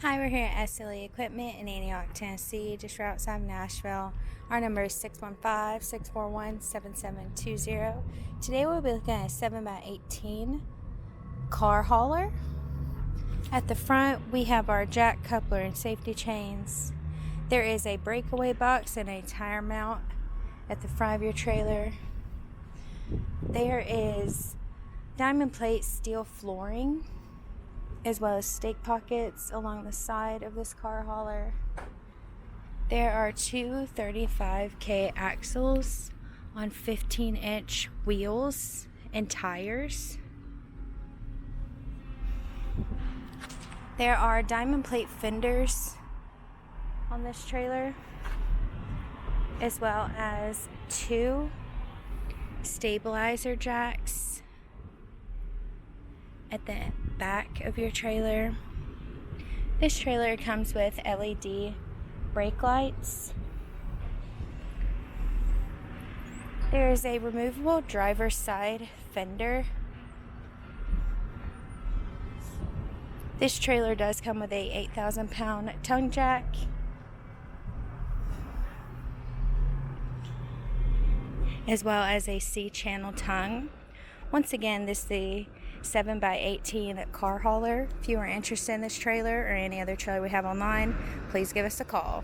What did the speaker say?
Hi, we're here at SLE Equipment in Antioch, Tennessee, just right outside of Nashville. Our number is 615-641-7720. Today we'll be looking at a 7x18 car hauler. At the front, we have our jack, coupler, and safety chains. There is a breakaway box and a tire mount at the front of your trailer. There is diamond plate steel flooring, as well as stake pockets along the side of this car hauler. There are two 35K axles on 15-inch wheels and tires. There are diamond plate fenders on this trailer, as well as two stabilizer jacks at the back of your trailer. This trailer comes with LED brake lights. There is a removable driver's side fender. This trailer does come with a 8,000-pound tongue jack. As well as a C-channel tongue. Once again, this is the 7x18 car hauler. If you are interested in this trailer or any other trailer we have online, please give us a call.